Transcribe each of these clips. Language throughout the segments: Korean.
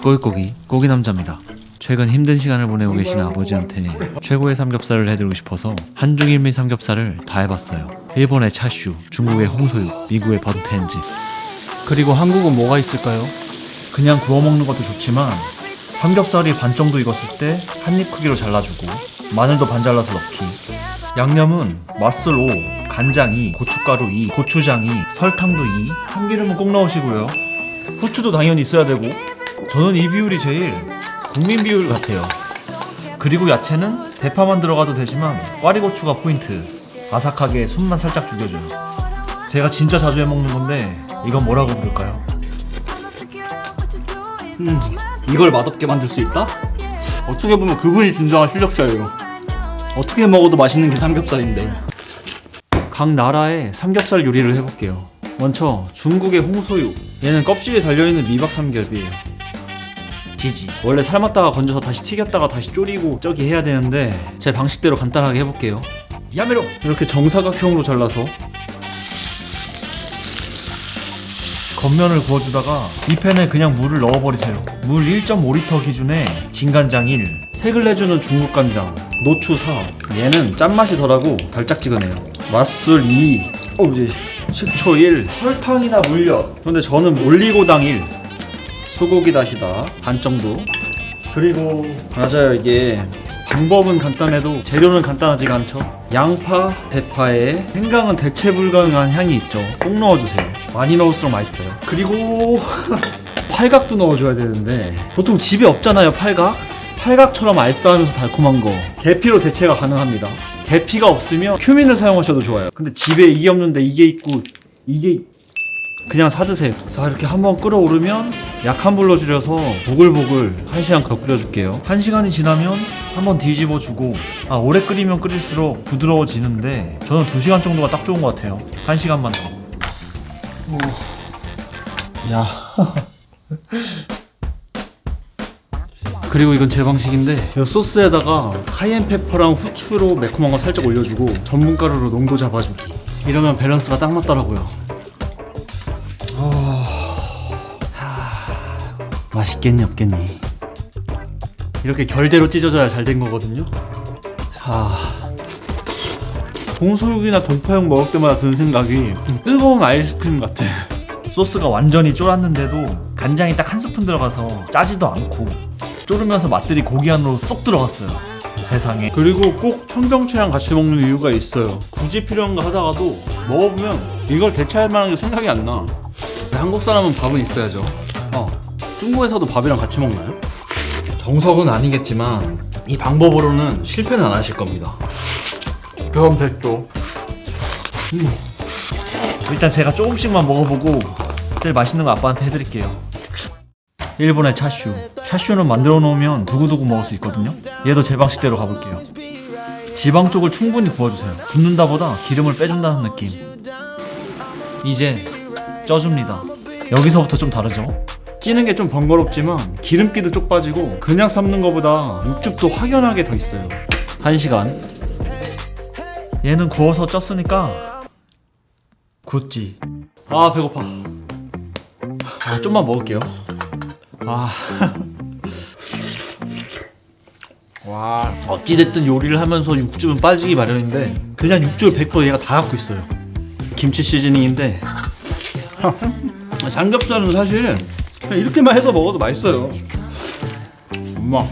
꼴고기 고기남자입니다. 최근 힘든 시간을 보내고 계신 아버지한테 최고의 삼겹살을 해드리고 싶어서 한중일미 삼겹살을 다 해봤어요. 일본의 차슈, 중국의 홍소육, 미국의 버텐즈. 그리고 한국은 뭐가 있을까요? 그냥 구워 먹는 것도 좋지만 삼겹살이 반 정도 익었을 때 한 입 크기로 잘라주고 마늘도 반 잘라서 넣기. 양념은 맛술 5, 간장 2, 고춧가루 2, 고추장 2, 설탕도 2, 참기름은 꼭 넣으시고요. 후추도 당연히 있어야 되고. 저는 이 비율이 제일 국민 비율 같아요. 그리고 야채는 대파만 들어가도 되지만 꽈리고추가 포인트. 아삭하게 숨만 살짝 죽여줘요. 제가 진짜 자주 해먹는 건데 이건 뭐라고 부를까요? 이걸 맛없게 만들 수 있다? 어떻게 보면 그분이 진정한 실력자예요. 어떻게 먹어도 맛있는 게 삼겹살인데. 각 나라의 삼겹살 요리를 해볼게요. 먼저 중국의 홍소육. 얘는 껍질에 달려있는 미박 삼겹이에요. 지지. 원래 삶았다가 건져서 다시 튀겼다가 다시 졸이고 저기 해야 되는데 제 방식대로 간단하게 해볼게요. 야메로! 이렇게 정사각형으로 잘라서 겉면을 구워주다가 이 팬에 그냥 물을 넣어버리세요. 물 1.5리터 기준에 진간장 1, 색을 내주는 중국 간장, 노추 4. 얘는 짠맛이 덜하고 달짝지근해요. 맛술 2, 식초 1, 설탕이나 물엿. 근데 저는 올리고당 1, 소고기 다시다 반 정도. 그리고 맞아요, 이게 방법은 간단해도 재료는 간단하지가 않죠. 양파, 대파에 생강은 대체 불가능한 향이 있죠. 꼭 넣어주세요. 많이 넣을수록 맛있어요. 그리고 팔각도 넣어줘야 되는데 보통 집에 없잖아요. 팔각처럼 알싸하면서 달콤한 거 계피로 대체가 가능합니다. 계피가 없으면 큐민을 사용하셔도 좋아요. 근데 집에 이게 없는데 이게 있고 이게 그냥 사드세요. 자, 이렇게 한번 끓어오르면 약한 불로 줄여서 보글보글 1시간 더 끓여줄게요. 1시간이 지나면 한번 뒤집어주고, 오래 끓이면 끓일수록 부드러워지는데 저는 2시간 정도가 딱 좋은 것 같아요. 1시간만 더. 야. 그리고 이건 제 방식인데 이 소스에다가 카이엔 페퍼랑 후추로 매콤한 거 살짝 올려주고 전분가루로 농도 잡아주기. 이러면 밸런스가 딱 맞더라고요. 맛있겠니 없겠니. 이렇게 결대로 찢어져야 잘 된 거거든요. 자, 동소육이나 동파육 먹을 때마다 드는 생각이 뜨거운 아이스크림 같아. 소스가 완전히 쫄았는데도 간장이 딱 한 스푼 들어가서 짜지도 않고 쫄으면서 맛들이 고기 안으로 쏙 들어갔어요. 세상에. 그리고 꼭 청경채랑 같이 먹는 이유가 있어요. 굳이 필요한가 하다가도 먹어보면 이걸 대체할 만한 게 생각이 안 나. 한국 사람은 밥은 있어야죠. 중국에서도 밥이랑 같이 먹나요? 정석은 아니겠지만 이 방법으로는 실패는 안 하실 겁니다. 그럼 됐죠. 일단 제가 조금씩만 먹어보고 제일 맛있는 거 아빠한테 해드릴게요. 일본의 차슈. 차슈는 만들어 놓으면 두고두고 먹을 수 있거든요. 얘도 제 방식대로 가볼게요. 지방 쪽을 충분히 구워주세요. 굽는다보다 기름을 빼준다는 느낌. 이제 쪄줍니다. 여기서부터 좀 다르죠? 찌는 게 좀 번거롭지만 기름기도 쪽 빠지고 그냥 삶는 거보다 육즙도 확연하게 더 있어요. 1시간. 얘는 구워서 쪘으니까 굿지. 배고파. 좀만 먹을게요. 와, 어찌됐든 요리를 하면서 육즙은 빠지기 마련인데 그냥 육즙을 100% 얘가 다 갖고 있어요. 김치 시즈닝인데 삼겹살은 사실 그냥 이렇게만 해서 먹어도 맛있어요.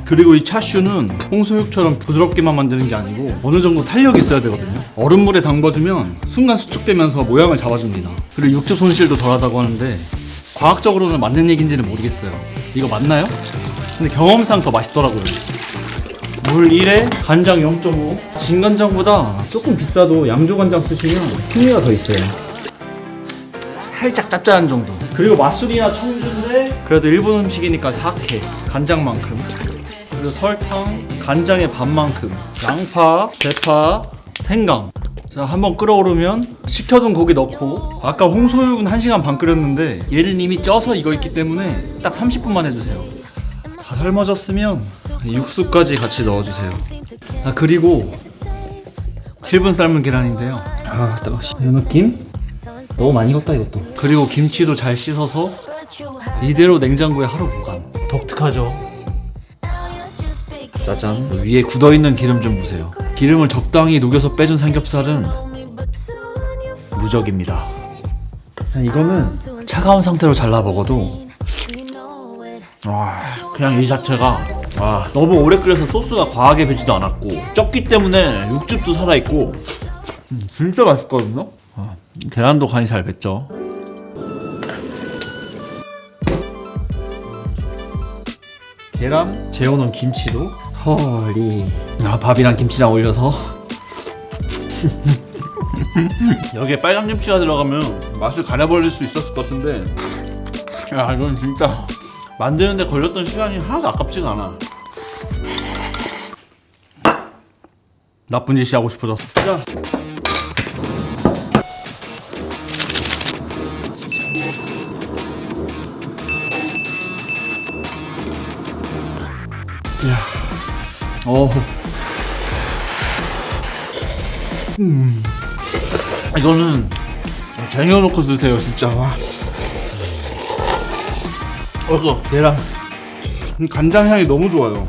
그리고 이 차슈는 홍소육처럼 부드럽게만 만드는 게 아니고 어느 정도 탄력이 있어야 되거든요. 얼음물에 담궈주면 순간 수축되면서 모양을 잡아줍니다. 그리고 육즙 손실도 덜하다고 하는데 과학적으로는 맞는 얘기인지는 모르겠어요. 이거 맞나요? 근데 경험상 더 맛있더라고요. 물 1에 간장 0.5. 진간장보다 조금 비싸도 양조간장 쓰시면 풍미가 더 있어요. 살짝 짭짤한 정도. 그리고 맛술이나 청주인데 그래도 일본 음식이니까 사케, 간장만큼. 그리고 설탕, 간장의 반만큼. 양파, 대파, 생강. 자, 한번 끓어오르면 식혀둔 고기 넣고, 아까 홍소육은 1시간 반 끓였는데 얘는 이미 쪄서 이거 있기 때문에 딱 30분만 해주세요. 다 삶아졌으면 육수까지 같이 넣어주세요. 그리고 7분 삶은 계란인데요. 뜨거워. 이 느낌? 너무 많이 익었다 이것도. 그리고 김치도 잘 씻어서 이대로 냉장고에 하루 보관. 독특한 어떡하죠? 짜잔. 위에 굳어있는 기름 좀 보세요. 기름을 적당히 녹여서 빼준 삼겹살은 무적입니다. 이거는 차가운 상태로 잘라 먹어도 그냥 이 자체가 너무 오래 끓여서 소스가 과하게 배지도 않았고 쪘기 때문에 육즙도 살아있고 진짜 맛있거든요. 계란도 간이 잘 뱄죠. 계란 재워놓은 김치도 헐리 밥이랑 김치랑 올려서 여기에 빨간 김치가 들어가면 맛을 가려버릴 수 있었을 것 같은데 야 이건 진짜 만드는데 걸렸던 시간이 하나도 아깝지가 않아. 나쁜 짓이 하고 싶어졌어. 자. 이거는 쟁여놓고 드세요 진짜. 계란 간장 향이 너무 좋아요.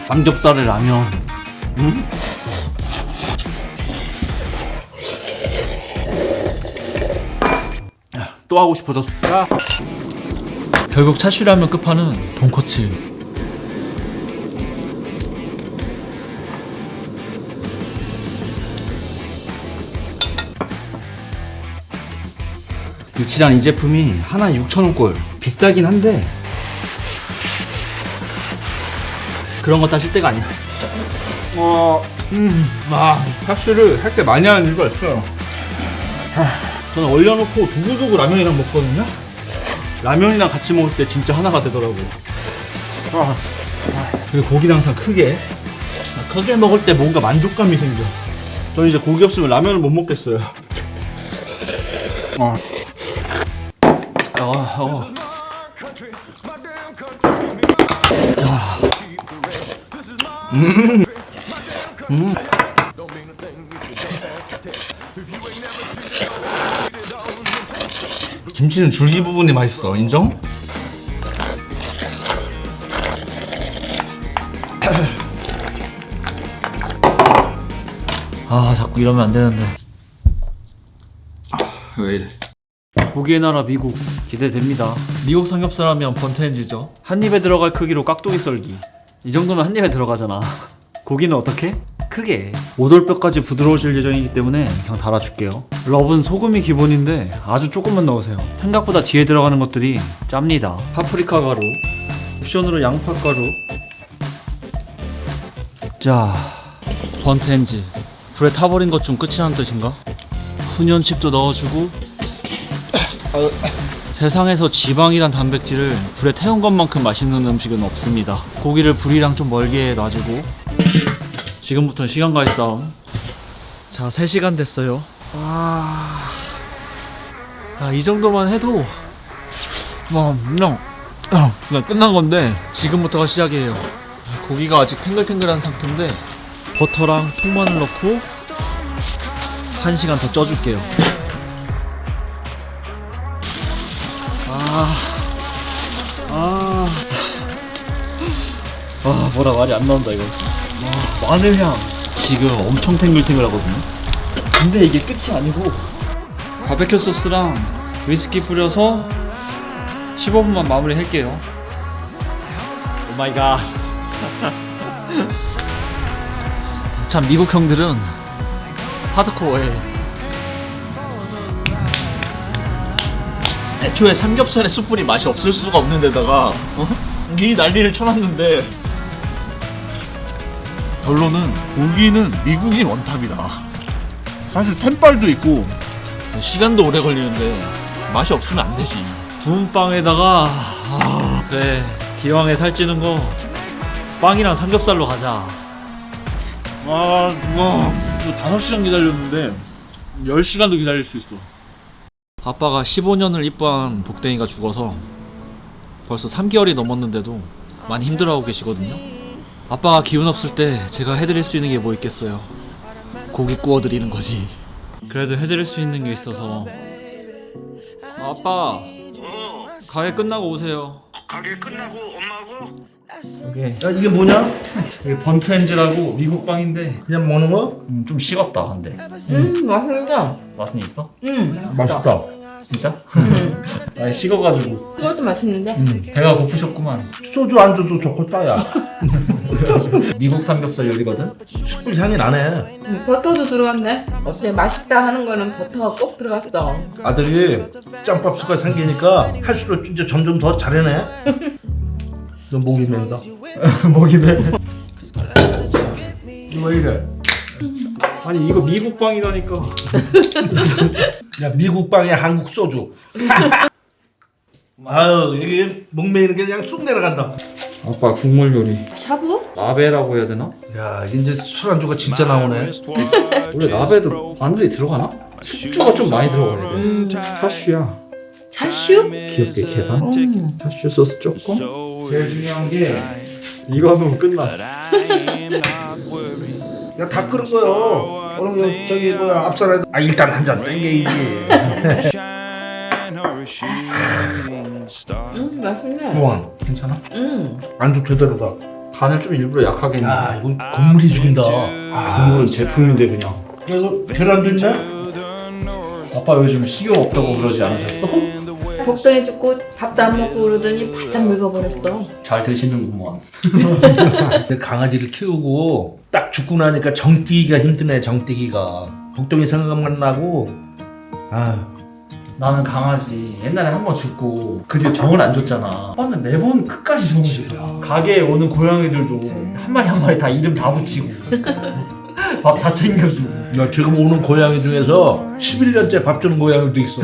삼겹살에 라면. 또 하고 싶어졌어. 결국 차슈라면 끝판은 돈코츠. 위치랑 이 제품이 하나 6,000원꼴 비싸긴 한데 그런 거 따질 때가 아니야. 핫슈를 할 때 많이 하는 이유가 있어요. 저는 얼려놓고 두고두고 라면이랑 먹거든요. 라면이랑 같이 먹을 때 진짜 하나가 되더라고요. 그리고 고기를 항상 크게 먹을 때 뭔가 만족감이 생겨. 저는 이제 고기 없으면 라면을 못 먹겠어요. 김치는 줄기 부분이 맛있어. 인정? 자꾸 이러면 안 되는데. 왜 이래? 고기의 나라 미국 기대됩니다. 미국 삼겹살 하면 번트엔지죠. 한 입에 들어갈 크기로 깍두기 썰기. 이 정도면 한 입에 들어가잖아. 고기는 어떻게? 크게. 오돌뼈까지 부드러워질 예정이기 때문에 그냥 달아줄게요. 럽은 소금이 기본인데 아주 조금만 넣으세요. 생각보다 뒤에 들어가는 것들이 짭니다. 파프리카 가루, 옵션으로 양파 가루. 자, 번트엔지. 불에 타버린 것 좀 끝이라는 뜻인가? 훈연칩도 넣어주고. 세상에서 지방이란 단백질을 불에 태운 것만큼 맛있는 음식은 없습니다. 고기를 불이랑 좀 멀게 놔주고. 지금부터는 시간과의 싸움. 자, 3시간 됐어요. 이 정도만 해도 그냥 끝난 건데 지금부터가 시작이에요. 고기가 아직 탱글탱글한 상태인데 버터랑 통마늘 넣고 1시간 더 쪄줄게요. 뭐라 말이 안 나온다 이거. 마늘향 지금 엄청 탱글탱글하거든요. 근데 이게 끝이 아니고 바베큐 소스랑 위스키 뿌려서 15분만 마무리 할게요. 오마이갓. 참 미국 형들은 하드코어해. 애초에 삼겹살에 숯불이 맛이 없을 수가 없는 데다가 이 난리를 쳐놨는데 결론은 고기는 미국이 원탑이다. 사실 템빨도 있고 시간도 오래 걸리는데 맛이 없으면 안 되지. 구운 빵에다가 그래 기왕에 살찌는 거 빵이랑 삼겹살로 가자. 이거 5시간 기다렸는데 10시간도 기다릴 수 있어. 아빠가 15년을 입부한 복댕이가 죽어서 벌써 3개월이 넘었는데도 많이 힘들어하고 계시거든요. 아빠가 기운 없을 때 제가 해드릴 수 있는 게 뭐 있겠어요. 고기 구워드리는 거지. 그래도 해드릴 수 있는 게 있어서. 아빠 가게 끝나고 오세요. 가게 끝나고 엄마하고? 이게 이게 뭐냐? 번트엔즈라고 미국 빵인데 그냥 먹는 거? 좀 식었다 근데 맛있다. 맛은 있어? 맛있다. 진짜? 아니 식어가지고 그것도 맛있는데? 배가 고프셨구만. 소주 안주도 좋고 따야. 미국 삼겹살 요리거든? 숯불 향이 나네. 버터도 들어갔네. 어째 맛있다 하는 거는 버터가 꼭 들어갔어. 아들이 짬밥수가 생기니까 할수록 이제 점점 더 잘해내. 너 목이 맨다. 목이 배. 이거 왜 이래? 아니 이거 미국 빵이라니까. 야 미국 빵에 한국 소주. 아유 이게 목매이는 게 그냥 쑥 내려간다. 아빠 국물 요리 샤브? 나베라고 해야 되나? 야 이제 술안주가 진짜 나오네. 원래 나베도 마늘이 들어가나? 숙주가 좀 많이 들어가네. 차슈야. 차슈? 귀엽게 계란. 차슈 소스 조금. 제일 중요한 게 이거 하면 끝나. 야 다 끓은 거요. 오늘 저기 뭐야 앞살에 일단 한 잔 땡겨야지. 맛있네. 좋아. 괜찮아? 안주 제대로다. 간을 좀 일부러 약하게 했네. 야 이건 국물이 죽인다. 국물은 제품인데 그냥. 야, 이거 계란도 있네? 아빠 요즘 식욕 없다고 그러지 않으셨어? 복덩이 죽고 밥도 안 먹고 그러더니 바짝 늙어버렸어. 잘 드시는구만. 내 강아지를 키우고 딱 죽고 나니까 정뛰기가 힘드네. 정뛰기가 복덩이 생각만 나고. 아 나는 강아지 옛날에 한 번 죽고 그 뒤에 정을 안 줬잖아. 아빠는 매번 끝까지 정을 줬어. 가게에 오는 고양이들도 한 마리 다 이름 다 붙이고 밥 다 챙겨주고. 야, 지금 오는 고양이 중에서 11년째 밥 주는 고양이도 있어.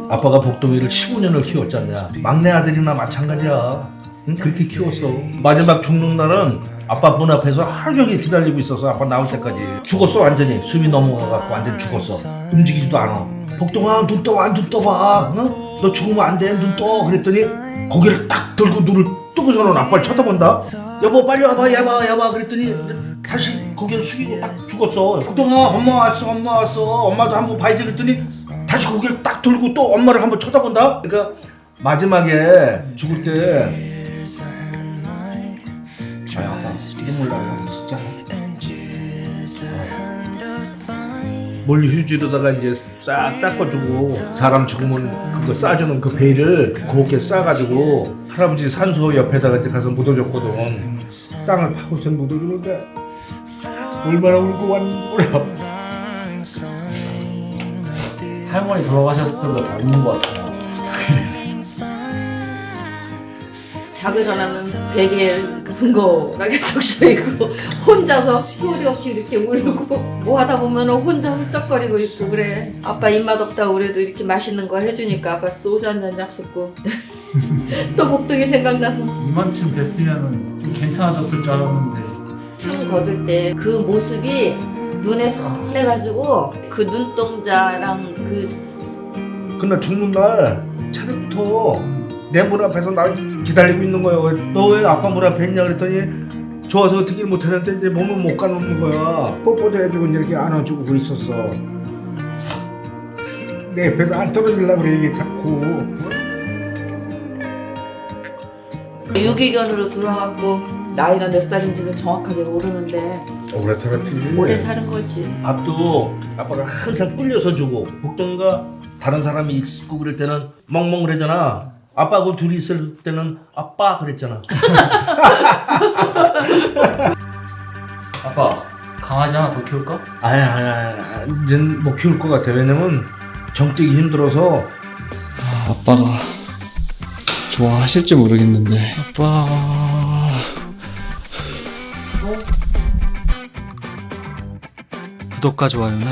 아빠가 복덩이를 15년을 키웠잖냐. 막내 아들이나 마찬가지야. 응? 그렇게 키웠어. 마지막 죽는 날은 아빠 문 앞에서 하루 종일 기다리고 있어서 아빠 나올 때까지. 죽었어 완전히. 숨이 넘어가갖고 완전히 죽었어. 움직이지도 않아. 복덩아 눈 떠봐 눈 떠봐. 응? 너 죽으면 안 돼 눈 떠. 그랬더니 고개를 딱 들고 눈을 뜨고서는 아빠를 쳐다본다. 여보 빨리 와봐 야봐 그랬더니 다시 고개를 숙이고 딱 죽었어. 복덩아 엄마 왔어 엄마도 한번 봐야지 그랬더니 다시 고개를 딱 들고 또 엄마를 한번 쳐다본다. 그러니까 마지막에 죽을 때 눈물 나요 진짜. 멀리 휴지로다가 이제 싹 닦아주고 사람 죽으면 그거 싸주는 그 베일을 곱게 싸가지고 할아버지 산소 옆에다가 이제 가서 묻어줬거든. 땅을 파고서 묻어주는데 얼마나 울고 왔는지 몰라. 할머니 돌아가셨을 때보다 더 웃는 것 같아. 자고 일어나면 베개에 근거하게 덕셔있고 혼자서 소리 없이 이렇게 울고 뭐 하다 보면 혼자 훌쩍거리고 있고 그래. 아빠 입맛 없다고 그래도 이렇게 맛있는 거 해주니까 아빠 소주 한 잔 잡숫고 또 복덩이 생각나서 이만큼 됐으면 좀 괜찮아졌을 줄 알았는데. 숨 거둘 때 그 모습이 눈에 선해가지고 그 눈동자랑 그 그날 죽는 날 차례부터 내 문 앞에서 날 기다리고 있는 거예요. 너 왜 아빠 문 앞에 있냐 그랬더니 좋아서 어떻게 못하는데 이제 몸을 못 가놓는 거야. 뽀뽀도 해주고 이렇게 안아주고 그랬었어. 내 옆에서 안 떨어지려고 그래 이게 자꾸. 유기견으로 들어왔고 나이가 몇 살인지도 정확하게 모르는데 오래 살았지. 오래 사는 거지. 밥도 아빠가 항상 끓여서 주고 복덩이가 다른 사람이 있고 그럴 때는 멍멍 그러잖아. 아빠하고 둘이 있을 때는 아빠 그랬잖아. 아빠 강아지 하나 더 키울까? 아야 이젠 뭐 키울 것 같아. 왜냐면 정뛰기 힘들어서. 아빠가 좋아하실지 모르겠는데. 아빠. 구독과 좋아요는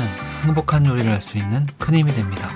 행복한 요리를 할 수 있는 큰 힘이 됩니다.